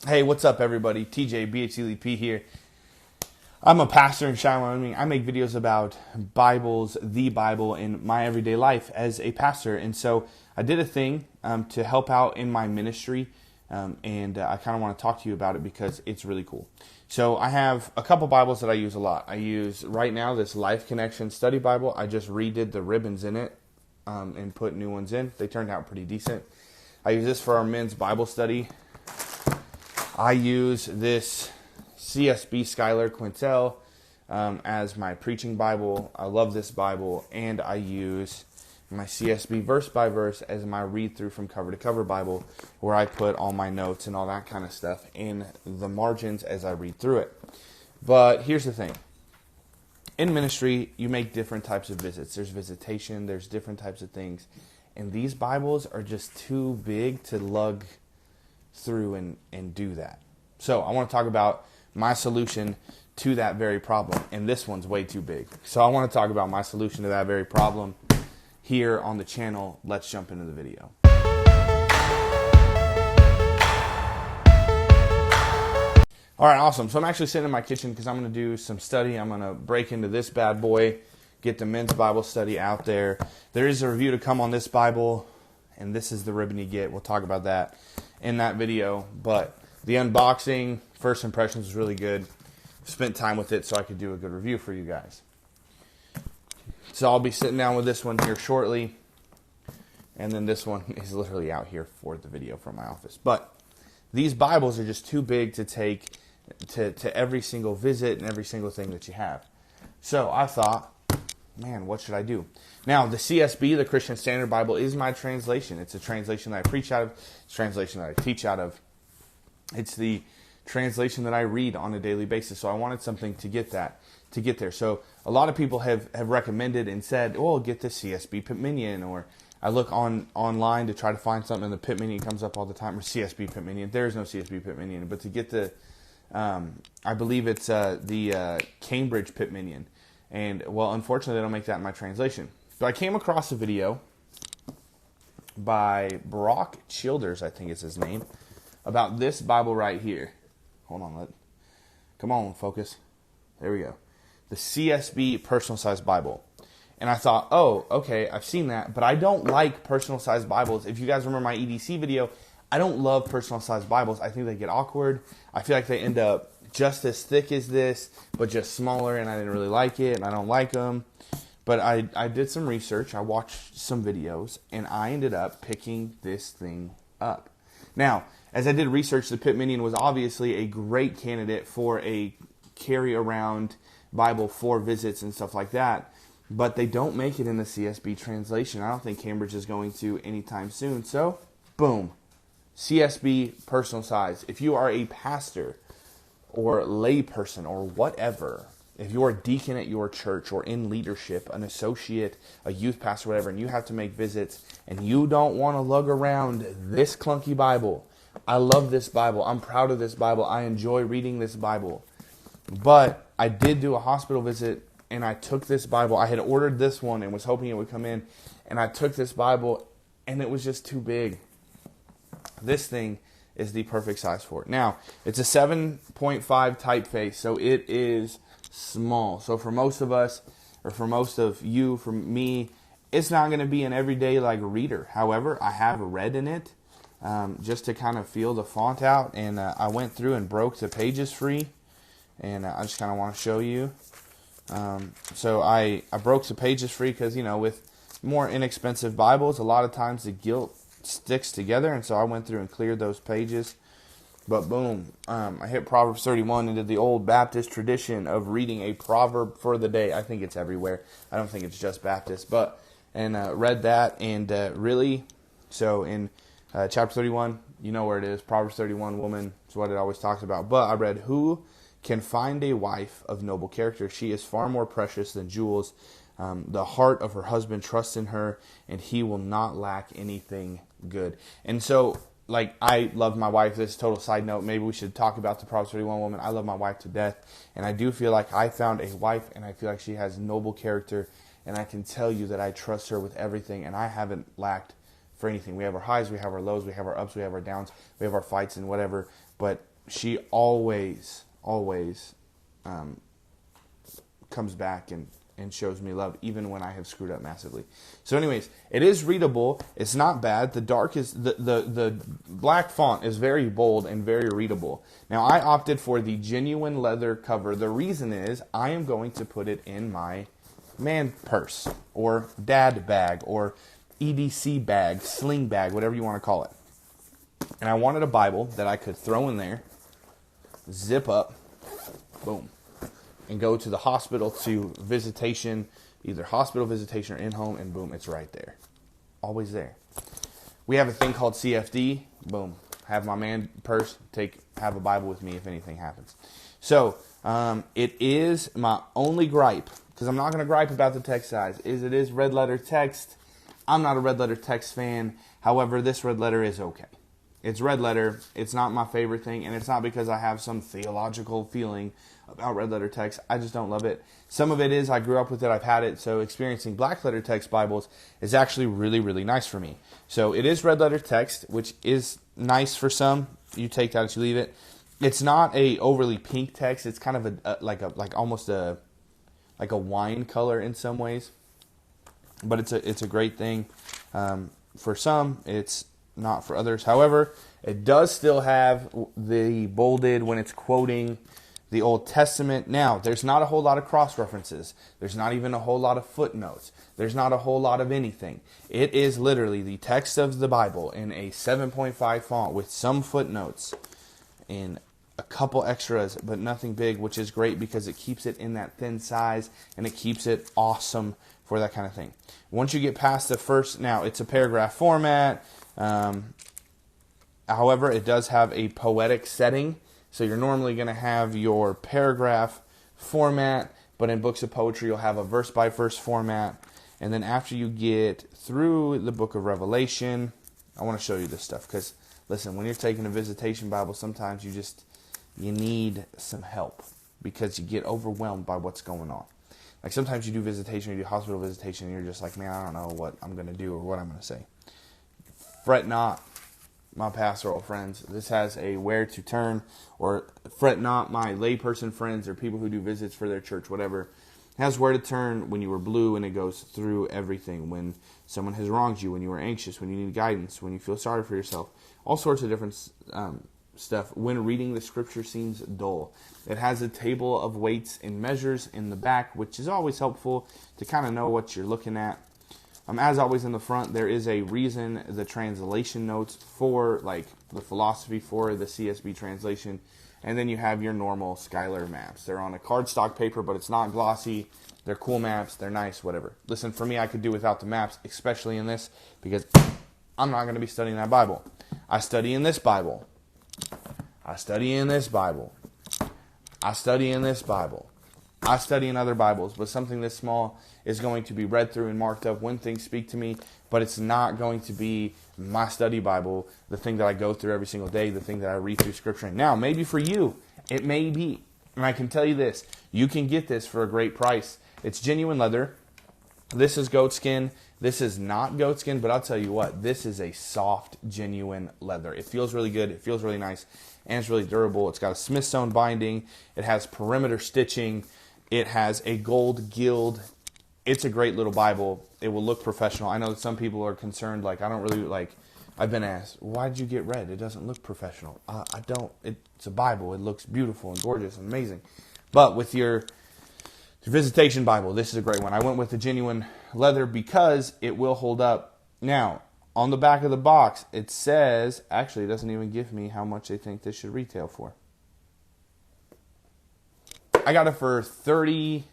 Hey, what's up, everybody? TJ, BHCLP here. I'm a pastor in Shiloh, Wyoming. I make videos about Bibles, the Bible, in my everyday life as a pastor. And so I did a thing to help out in my ministry, and I kind of want to talk to you about it because it's really cool. So I have a couple Bibles that I use a lot. I use right now this Life Connection Study Bible. I just redid the ribbons in it and put new ones in. They turned out pretty decent. I use this for our men's Bible study. I use this CSB Schuyler Quintel as my preaching Bible. I love this Bible. And I use my CSB verse by verse as my read through from cover to cover Bible, where I put all my notes and all that kind of stuff in the margins as I read through it. But here's the thing. In ministry, you make different types of visits. There's visitation, there's different types of things. And these Bibles are just too big to lug through and do that. So I want to talk about my solution to that very problem. And this one's way too big. So I want to talk about my solution to that very problem here on the channel. Let's jump into the video. All right, awesome. So I'm actually sitting in my kitchen because I'm going to do some study. I'm going to break into this bad boy, get the men's Bible study out there. There is a review to come on this Bible, and this is the ribbon you get. We'll talk about that in that video. But the unboxing, first impressions was really good. Spent time with it so I could do a good review for you guys. So I'll be sitting down with this one here shortly. And then this one is literally out here for the video from my office. But these Bibles are just too big to take to every single visit and every single thing that you have. So I thought, man, what should I do? Now, the CSB, the Christian Standard Bible, is my translation. It's a translation that I preach out of. It's a translation that I teach out of. It's the translation that I read on a daily basis. So I wanted something to get there. So a lot of people have recommended and said, oh, get the CSB Pit Minion, or I look online to try to find something, and the Pit Minion comes up all the time, or CSB Pit Minion. There is no CSB Pit Minion, but to get the, I believe it's the Cambridge Pit Minion. And, well, unfortunately, they don't make that in my translation. So I came across a video by Brock Childers, I think is his name, about this Bible right here. Hold on, come on, focus. There we go. The CSB Personal Size Bible. And I thought, oh, okay, I've seen that, but I don't like personal size Bibles. If you guys remember my EDC video, I don't love personal size Bibles. I think they get awkward. I feel like they end up just as thick as this, but just smaller, and I didn't really like it, and I don't like them. But I did some research, I watched some videos, and I ended up picking this thing up. Now, as I did research, the Pit Minion was obviously a great candidate for a carry-around Bible for visits and stuff like that, but they don't make it in the CSB translation. I don't think Cambridge is going to anytime soon. So, boom, CSB personal size. If you are a pastor or layperson or whatever, if you're a deacon at your church or in leadership, an associate, a youth pastor, whatever, and you have to make visits and you don't want to lug around this clunky Bible, I love this Bible. I'm proud of this Bible. I enjoy reading this Bible. But I did do a hospital visit, and I took this Bible. I had ordered this one and was hoping it would come in, and I took this Bible, and it was just too big. This thing is the perfect size for it. Now, it's a 7.5 typeface, so it is small. So for most of us, or for most of you, for me, it's not going to be an everyday like reader. However, I have read in it just to kind of feel the font out, and I went through and broke the pages free, and I just kind of want to show you. So I broke the pages free because, with more inexpensive Bibles, a lot of times the gilt sticks together, and so I went through and cleared those pages. But boom, I hit Proverbs 31 into the old Baptist tradition of reading a proverb for the day. I think it's everywhere. I don't think it's just Baptist, and read that, and really, so in chapter 31, you know where it is, Proverbs 31, woman, is what it always talks about. But I read, who can find a wife of noble character? She is far more precious than jewels. The heart of her husband trusts in her, and he will not lack anything good. And so, I love my wife. This is a total side note. Maybe we should talk about the Proverbs 31 woman. I love my wife to death, and I do feel like I found a wife, and I feel like she has noble character, and I can tell you that I trust her with everything, and I haven't lacked for anything. We have our highs, we have our lows, we have our ups, we have our downs, we have our fights and whatever, but she always comes back and shows me love, even when I have screwed up massively. So anyways, it is readable. It's not bad. The black font is very bold and very readable. Now, I opted for the genuine leather cover. The reason is I am going to put it in my man purse or dad bag or EDC bag, sling bag, whatever you want to call it. And I wanted a Bible that I could throw in there, zip up, boom, and go to the hospital to visitation, either hospital visitation or in-home, and boom, it's right there. Always there. We have a thing called CFD. Boom. Have my man purse, have a Bible with me if anything happens. So, it is my only gripe, because I'm not going to gripe about the text size, it is red letter text. I'm not a red letter text fan. However, this red letter is okay. It's red letter. It's not my favorite thing, and it's not because I have some theological feeling about red letter text. I just don't love it. Some of it is I grew up with it. I've had it. So experiencing black letter text Bibles is actually really, really nice for me. So it is red letter text, which is nice for some. You take that as you leave it. It's not a overly pink text. It's kind of almost a wine color in some ways. But it's a great thing. For some, it's not for others. However, it does still have the bolded when it's quoting the Old Testament. Now, there's not a whole lot of cross-references. There's not even a whole lot of footnotes. There's not a whole lot of anything. It is literally the text of the Bible in a 7.5 font with some footnotes and a couple extras, but nothing big, which is great because it keeps it in that thin size and it keeps it awesome for that kind of thing. Once you get past the first, now it's a paragraph format. However, it does have a poetic setting. So you're normally going to have your paragraph format, but in books of poetry, you'll have a verse-by-verse format. And then after you get through the book of Revelation, I want to show you this stuff. Because, listen, when you're taking a visitation Bible, sometimes you need some help because you get overwhelmed by what's going on. Like sometimes you do visitation, you do hospital visitation, and you're just like, man, I don't know what I'm going to do or what I'm going to say. Fret not, my pastoral friends. This has a where to turn, or fret not, my layperson friends or people who do visits for their church, whatever. It has where to turn when you were blue, and it goes through everything. When someone has wronged you, when you were anxious, when you need guidance, when you feel sorry for yourself. All sorts of different stuff. When reading the scripture seems dull. It has a table of weights and measures in the back, which is always helpful to kind of know what you're looking at. As always in the front, there is a reason, the translation notes for like the philosophy for the CSB translation. And then you have your normal Skylar maps. They're on a cardstock paper, but it's not glossy. They're cool maps. They're nice, whatever. Listen, for me, I could do without the maps, especially in this, because I'm not going to be studying that Bible. I study in this Bible. I study in this Bible. I study in this Bible. I study in other Bibles, but something this small is going to be read through and marked up when things speak to me, but it's not going to be my study Bible, the thing that I go through every single day, the thing that I read through Scripture in. Now, maybe for you, it may be, and I can tell you this, you can get this for a great price. It's genuine leather. This is goatskin. This is not goatskin, but I'll tell you what, this is a soft, genuine leather. It feels really good. It feels really nice, and it's really durable. It's got a Smith sewn binding. It has perimeter stitching. It has a gold gild. It's a great little Bible. It will look professional. I know that some people are concerned, like, I don't really, like, I've been asked, why did you get red? It doesn't look professional. I don't. It's a Bible. It looks beautiful and gorgeous and amazing. But with your visitation Bible, this is a great one. I went with the genuine leather because it will hold up. Now, on the back of the box, it says, actually, it doesn't even give me how much they think this should retail for. I got it for $37.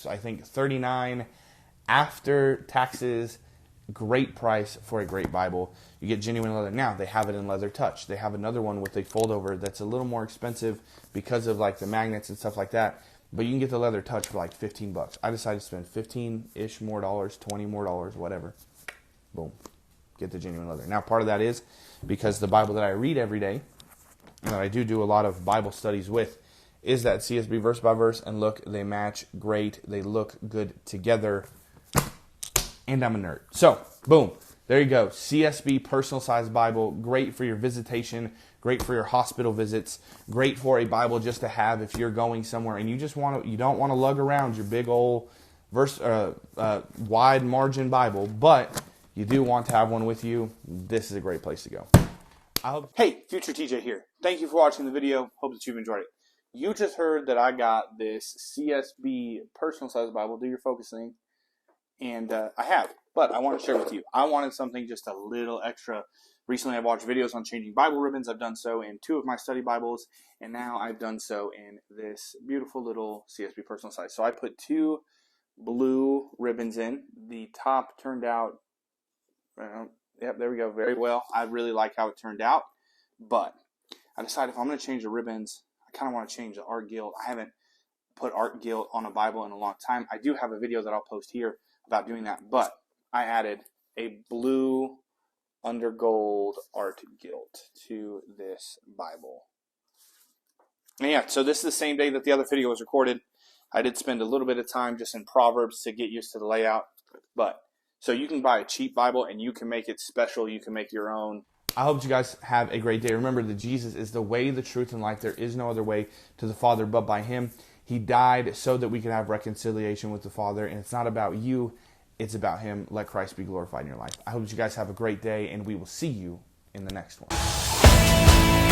I think $39 after taxes. Great price for a great Bible. You get genuine leather. Now, they have it in leather touch. They have another one with a fold over that's a little more expensive because of like the magnets and stuff like that. But you can get the leather touch for like $15. I decided to spend 15-ish more dollars, 20 more dollars, whatever. Boom. Get the genuine leather. Now, part of that is because the Bible that I read every day, and that I do a lot of Bible studies with, is that CSB verse by verse, and look, they match great. They look good together, and I'm a nerd. So, boom. There you go. CSB personal size Bible. Great for your visitation. Great for your hospital visits. Great for a Bible just to have if you're going somewhere and you don't want to lug around your big old wide margin Bible, but you do want to have one with you. This is a great place to go. Hey, Future TJ here. Thank you for watching the video. Hope that you've enjoyed it. You just heard that I got this CSB personal size Bible. Do your focusing. And I have, but I want to share with you. I wanted something just a little extra. Recently, I've watched videos on changing Bible ribbons. I've done so in 2 of my study Bibles, and now I've done so in this beautiful little CSB personal size. So I put 2 blue ribbons in. The top turned out, yep, there we go, very well. I really like how it turned out, but I decided if I'm going to change the ribbons, I kind of want to change the art gilt. I haven't put art gilt on a Bible in a long time. I do have a video that I'll post here about doing that, but I added a blue under gold art gilt to this Bible. And yeah, so this is the same day that the other video was recorded. I did spend a little bit of time just in Proverbs to get used to the layout, but so you can buy a cheap Bible and you can make it special. You can make your own. I hope you guys have a great day. Remember that Jesus is the way, the truth, and life. There is no other way to the Father but by Him. He died so that we could have reconciliation with the Father, and it's not about you, it's about Him. Let Christ be glorified in your life. I hope that you guys have a great day, and we will see you in the next one.